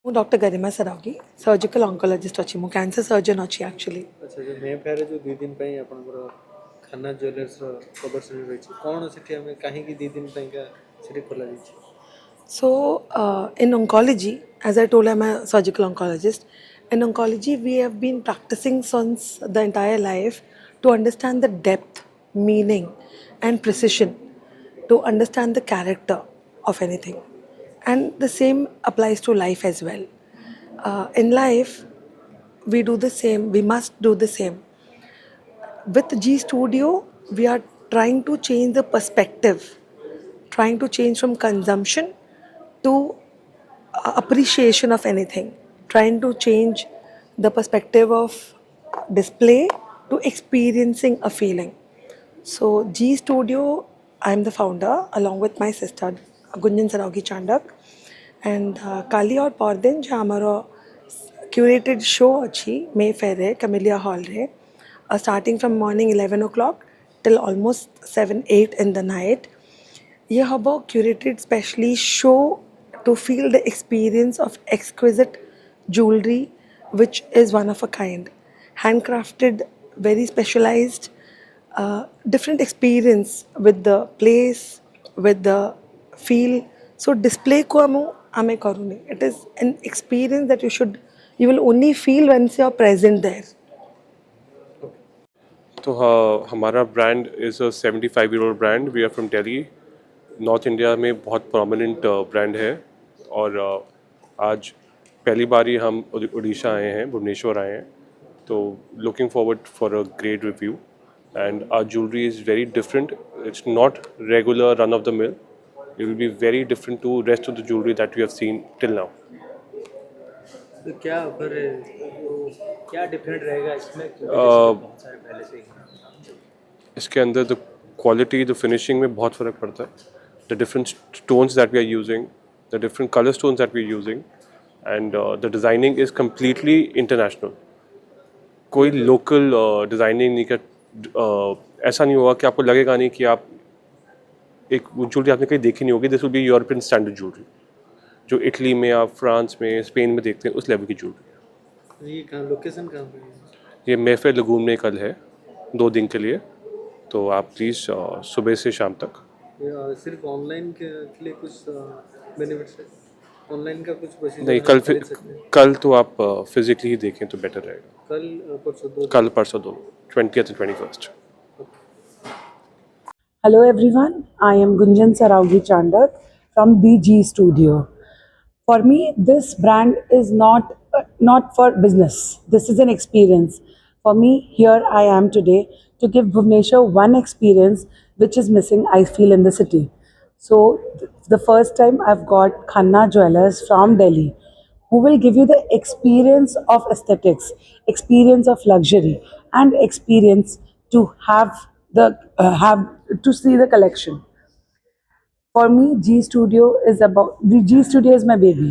ମୁଁ ଡକ୍ଟର गरिमा Saraogi surgical oncologist अच्छी मु कैंसर सर्जन अच्छी एक्चुअली। अच्छा जो मे फेयर जो 2 दिन पई आपनकर खाना ज्वेलर्स रो प्रदर्शनी रही कौन सेठी हमें कहीं की 2 दिन पई का सेठी खोला जाई So in oncology, as I told, I'm a surgical oncologist. In oncology, we have been practicing since the entire life to understand the depth, meaning, and precision, to understand the character of anything. And the same applies to life as well. In life, we do the same, we must do the same. With G Studio, we are trying to change the perspective, trying to change from consumption to appreciation of anything, trying to change the perspective of display to experiencing a feeling. So G Studio, I'm the founder along with my sister Gunjan Saraugi Chandak, and काली और परदिन जो हमारा curated show अच्छी मे fair रे camellia hall रे, starting from morning 11 o'clock till almost 7-8 in the night. ये हबो curated specially show to feel the experience of exquisite jewelry, which is one of a kind, handcrafted, very specialized, different experience with the place, with the feel. So display को हमें करूँगी. It is an experience that you will only feel once you are present there. तो हाँ, हमारा brand is a 75-year-old brand. We are from Delhi. North India में बहुत prominent brand है और आज पहली बार ही हम उड़ीसा आए हैं, भुवनेश्वर आए हैं. तो looking forward for a great review and our jewellery is very different. It's not regular run of the mill. It will be very different to rest of the jewellery that we have seen till now. तो क्या फिर क्या different रहेगा इसमें बहुत सारे पहले से ही इसके अंदर द क्वालिटी, द फिनिशिंग में बहुत फ़र्क पड़ता है. The different stones that we are using, the different colour stones that we are using and the designing is completely international. कोई लोकल डिज़ाइनिंग नहीं कर. ऐसा नहीं होगा कि आपको लगेगा नहीं कि आप एक ज्वेलरी आपने कहीं देखी नहीं होगी. This will be European standard jewellery जो इटली में, आप फ्रांस में, स्पेन में देखते हैं उस लेवल की ज्वेलरी. ये कहाँ लोकेशन कहाँ पे है? ये मेफेयर लगून में कल है 2 दिन के लिए. तो आप प्लीज़ सुबह से शाम तक. सिर्फ ऑनलाइन के लिए कुछ बेनिफिट्स है? ऑनलाइन का कुछ प्रोसीजर नहीं, कल तो आप फिजिकली ही देखें तो बेटर रहेगा. कल परसों 2 20th and 21st. Hello everyone, I am Gunjan Saraugi Chandak from BG Studio. For me, this brand is not for business. This is an experience. For me, here I am today to give Bhubaneswar one experience which is missing, I feel, in the city. So, the first time I've got Khanna Jewellers from Delhi, who will give you the experience of aesthetics, experience of luxury, and experience to have to see the collection. For me, G Studio is my baby.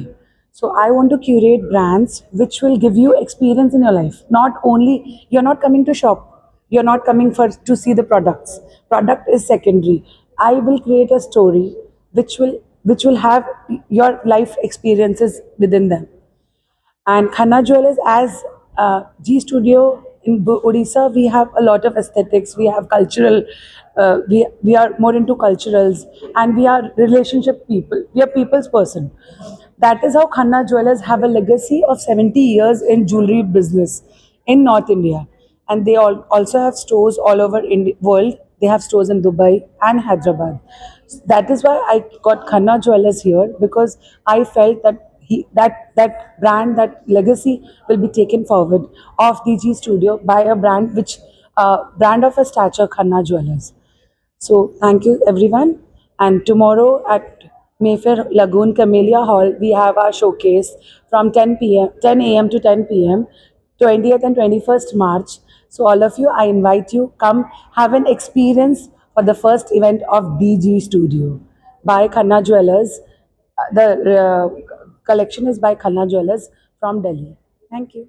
So I want to curate brands which will give you experience in your life. Not only, you're not coming to shop, you're not coming to see the products. Product is secondary. I will create a story which will have your life experiences within them. And Khanna Jewellers, as G Studio in Odisha, we have a lot of aesthetics. We have cultural. We are more into culturals, and we are relationship people. We are people's person. That is how Khanna Jewellers have a legacy of 70 years in jewelry business in North India, and they also have stores all over world. They have stores in Dubai and Hyderabad. That is why I got Khanna Jewellers here, because I felt that that brand, that legacy will be taken forward of DG Studio by a brand brand of a stature, Khanna Jewellers. So thank you everyone, and tomorrow at Mayfair Lagoon Camellia Hall we have our showcase from 10 a.m. to 10 p.m. 20th and 21st March. So all of you, I invite you, come have an experience for the first event of DG Studio by Khanna Jewellers. The collection is by Khanna Jewellers from Delhi. Thank you.